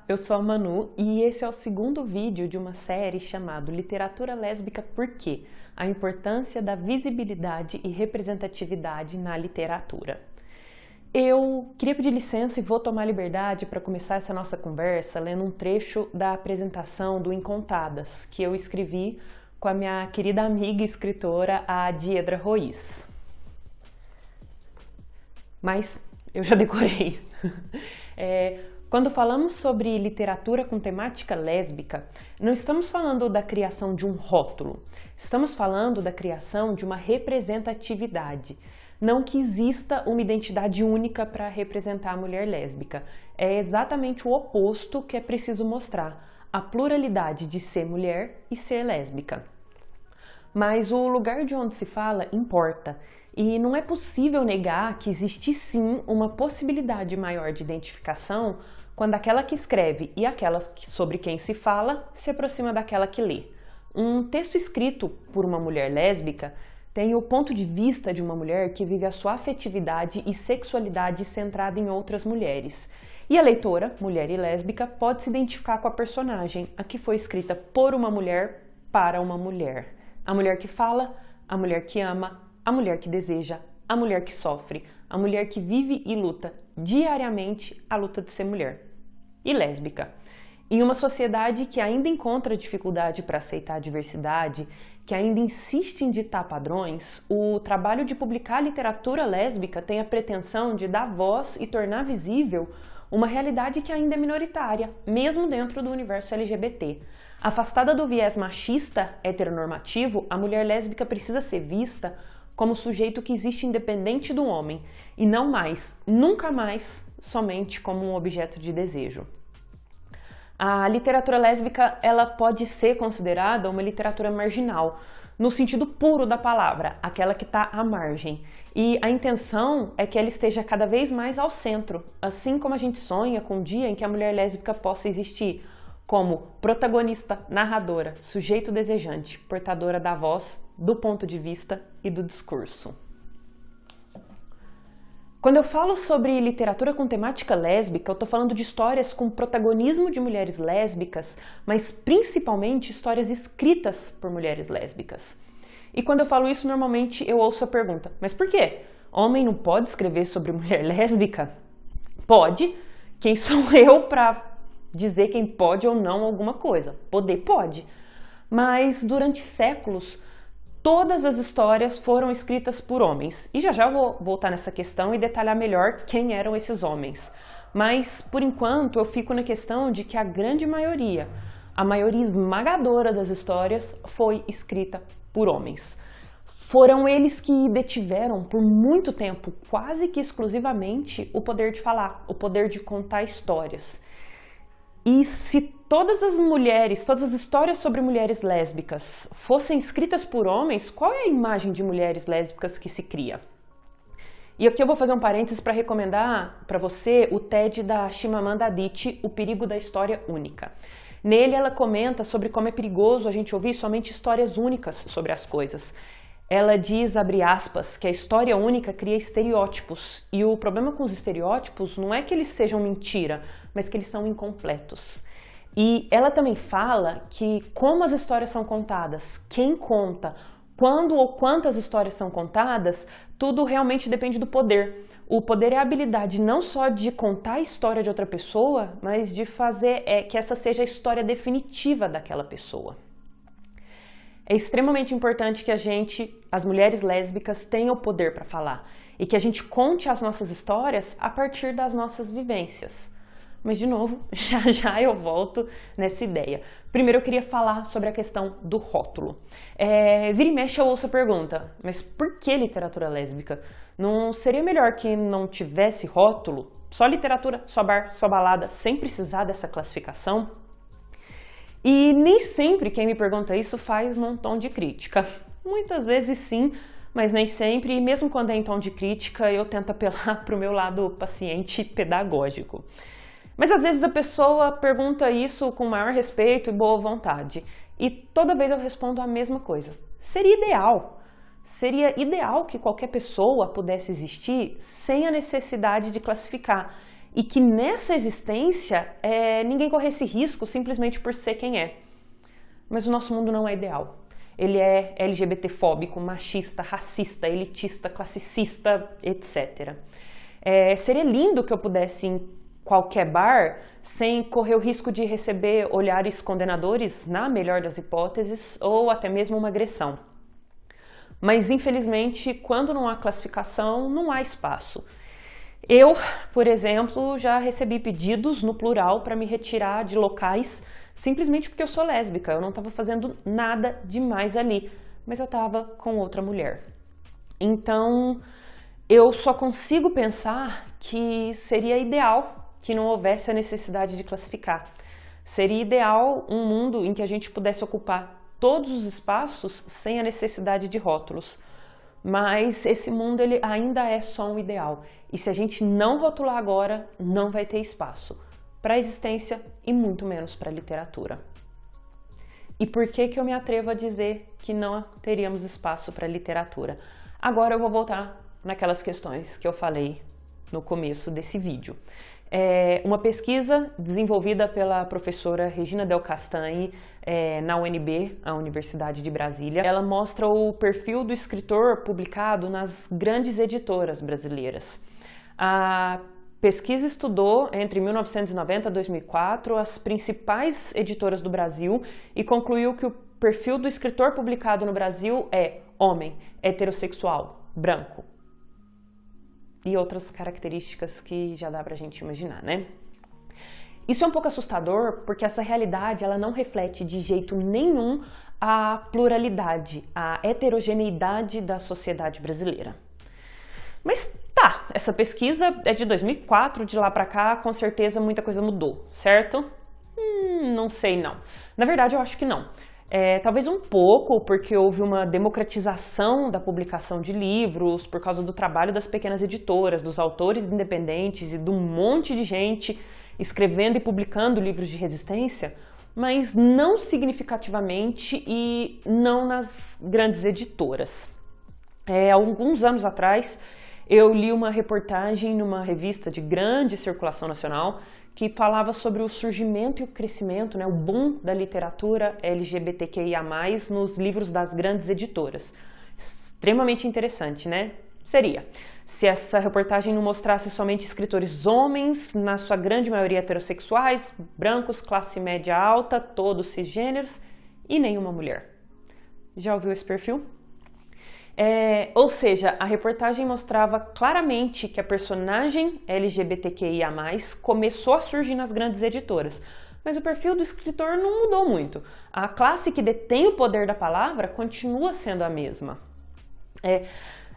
eu sou a Manu e esse é o segundo vídeo de uma série chamada Literatura Lésbica Por quê? A importância da visibilidade e representatividade na literatura. Eu queria pedir licença e vou tomar liberdade para começar essa nossa conversa lendo um trecho da apresentação do Incontadas, que eu escrevi com a minha querida amiga e escritora, a Diedra Roiz. Mas eu já decorei. Quando falamos sobre literatura com temática lésbica, não estamos falando da criação de um rótulo, estamos falando da criação de uma representatividade. Não que exista uma identidade única para representar a mulher lésbica, é exatamente o oposto que é preciso mostrar, a pluralidade de ser mulher e ser lésbica. Mas o lugar de onde se fala importa, e não é possível negar que existe sim uma possibilidade maior de identificação quando aquela que escreve e aquela sobre quem se fala se aproxima daquela que lê. Um texto escrito por uma mulher lésbica tem o ponto de vista de uma mulher que vive a sua afetividade e sexualidade centrada em outras mulheres. E a leitora, mulher e lésbica, pode se identificar com a personagem, a que foi escrita por uma mulher para uma mulher. A mulher que fala, a mulher que ama, a mulher que deseja, a mulher que sofre, a mulher que vive e luta diariamente a luta de ser mulher. E lésbica. Em uma sociedade que ainda encontra dificuldade para aceitar a diversidade, que ainda insiste em ditar padrões, o trabalho de publicar literatura lésbica tem a pretensão de dar voz e tornar visível uma realidade que ainda é minoritária, mesmo dentro do universo LGBT. Afastada do viés machista heteronormativo, a mulher lésbica precisa ser vista como sujeito que existe independente do homem, e não mais, nunca mais, somente como um objeto de desejo. A literatura lésbica ela pode ser considerada uma literatura marginal, no sentido puro da palavra, aquela que está à margem. E a intenção é que ela esteja cada vez mais ao centro, assim como a gente sonha com um dia em que a mulher lésbica possa existir como protagonista, narradora, sujeito desejante, portadora da voz, do ponto de vista e do discurso. Quando eu falo sobre literatura com temática lésbica, eu estou falando de histórias com protagonismo de mulheres lésbicas, mas principalmente histórias escritas por mulheres lésbicas. E quando eu falo isso, normalmente eu ouço a pergunta, mas por quê? Homem não pode escrever sobre mulher lésbica? Pode. Quem sou eu para dizer quem pode ou não alguma coisa? Poder pode. Mas durante séculos, todas as histórias foram escritas por homens. E já eu vou voltar nessa questão e detalhar melhor quem eram esses homens. Mas, por enquanto, eu fico na questão de que a grande maioria, a maioria esmagadora das histórias foi escrita por homens. Foram eles que detiveram por muito tempo, quase que exclusivamente, o poder de falar, o poder de contar histórias. E se todas as mulheres, todas as histórias sobre mulheres lésbicas fossem escritas por homens, qual é a imagem de mulheres lésbicas que se cria? E aqui eu vou fazer um parênteses para recomendar para você o TED da Chimamanda Adichie, O Perigo da História Única. Nele ela comenta sobre como é perigoso a gente ouvir somente histórias únicas sobre as coisas. Ela diz, abre aspas, que a história única cria estereótipos. E o problema com os estereótipos não é que eles sejam mentira, mas que eles são incompletos. E ela também fala que como as histórias são contadas, quem conta, quando ou quantas histórias são contadas, tudo realmente depende do poder. O poder é a habilidade não só de contar a história de outra pessoa, mas de fazer que essa seja a história definitiva daquela pessoa. É extremamente importante que as mulheres lésbicas, tenham o poder para falar e que a gente conte as nossas histórias a partir das nossas vivências. Mas, de novo, já eu volto nessa ideia. Primeiro eu queria falar sobre a questão do rótulo. Vira e mexe eu ouço a pergunta, mas por que literatura lésbica? Não seria melhor que não tivesse rótulo? Só literatura, só bar, só balada, sem precisar dessa classificação? E nem sempre quem me pergunta isso faz num tom de crítica. Muitas vezes sim, mas nem sempre, e mesmo quando é em tom de crítica, eu tento apelar para o meu lado paciente pedagógico. Mas às vezes a pessoa pergunta isso com maior respeito e boa vontade. E toda vez eu respondo a mesma coisa. Seria ideal. Seria ideal que qualquer pessoa pudesse existir sem a necessidade de classificar. e que nessa existência ninguém corresse risco simplesmente por ser quem é. Mas o nosso mundo não é ideal. Ele é LGBTfóbico, machista, racista, elitista, classicista, etc. Seria lindo que eu pudesse ir em qualquer bar sem correr o risco de receber olhares condenadores, na melhor das hipóteses, ou até mesmo uma agressão. Mas, infelizmente, quando não há classificação, não há espaço. Eu, por exemplo, já recebi pedidos no plural para me retirar de locais simplesmente porque eu sou lésbica. Eu não estava fazendo nada demais ali, mas eu estava com outra mulher. Então, eu só consigo pensar que seria ideal que não houvesse a necessidade de classificar. Seria ideal um mundo em que a gente pudesse ocupar todos os espaços sem a necessidade de rótulos. Mas esse mundo ele ainda é só um ideal. E se a gente não rotular agora, não vai ter espaço para a existência e muito menos para a literatura. E por que eu me atrevo a dizer que não teríamos espaço para a literatura? Agora eu vou voltar naquelas questões que eu falei no começo desse vídeo. Uma pesquisa desenvolvida pela professora Regina Del Castanhe na UNB, a Universidade de Brasília. Ela mostra o perfil do escritor publicado nas grandes editoras brasileiras. A pesquisa estudou entre 1990 e 2004 as principais editoras do Brasil e concluiu que o perfil do escritor publicado no Brasil é homem, heterossexual, branco. E outras características que já dá pra gente imaginar, né? Isso é um pouco assustador porque essa realidade ela não reflete de jeito nenhum a pluralidade, a heterogeneidade da sociedade brasileira. Mas tá, essa pesquisa é de 2004, de lá pra cá com certeza muita coisa mudou, certo? Não sei não. Na verdade eu acho que não. Talvez um pouco, porque houve uma democratização da publicação de livros por causa do trabalho das pequenas editoras, dos autores independentes e de um monte de gente escrevendo e publicando livros de resistência, mas não significativamente e não nas grandes editoras. Alguns anos atrás, eu li uma reportagem numa revista de grande circulação nacional que falava sobre o surgimento e o crescimento, o boom da literatura LGBTQIA+, nos livros das grandes editoras. Extremamente interessante, né? Seria. Se essa reportagem não mostrasse somente escritores homens, na sua grande maioria heterossexuais, brancos, classe média alta, todos cisgêneros e nenhuma mulher. Já ouviu esse perfil? Ou seja, a reportagem mostrava claramente que a personagem LGBTQIA+, começou a surgir nas grandes editoras, mas o perfil do escritor não mudou muito. A classe que detém o poder da palavra continua sendo a mesma.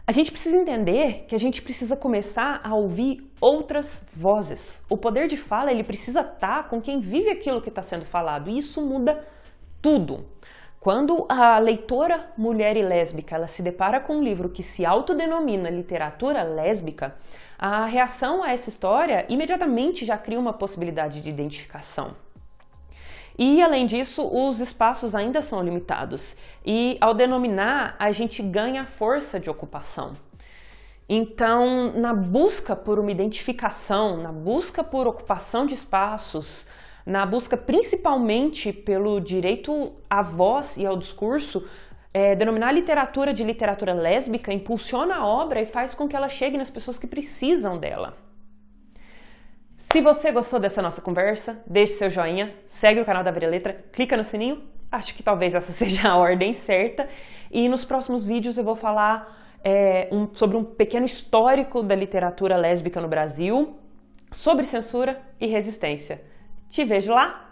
A gente precisa entender que a gente precisa começar a ouvir outras vozes. O poder de fala ele precisa estar com quem vive aquilo que está sendo falado, e isso muda tudo. Quando a leitora mulher e lésbica ela se depara com um livro que se autodenomina literatura lésbica, a reação a essa história imediatamente já cria uma possibilidade de identificação. E, além disso, os espaços ainda são limitados. E, ao denominar, a gente ganha força de ocupação. Então, na busca por uma identificação, na busca por ocupação de espaços, na busca principalmente pelo direito à voz e ao discurso, denominar a literatura de literatura lésbica impulsiona a obra e faz com que ela chegue nas pessoas que precisam dela. Se você gostou dessa nossa conversa, deixe seu joinha, segue o canal da Vira Letra, clica no sininho, acho que talvez essa seja a ordem certa, e nos próximos vídeos eu vou falar sobre um pequeno histórico da literatura lésbica no Brasil, sobre censura e resistência. Te vejo lá!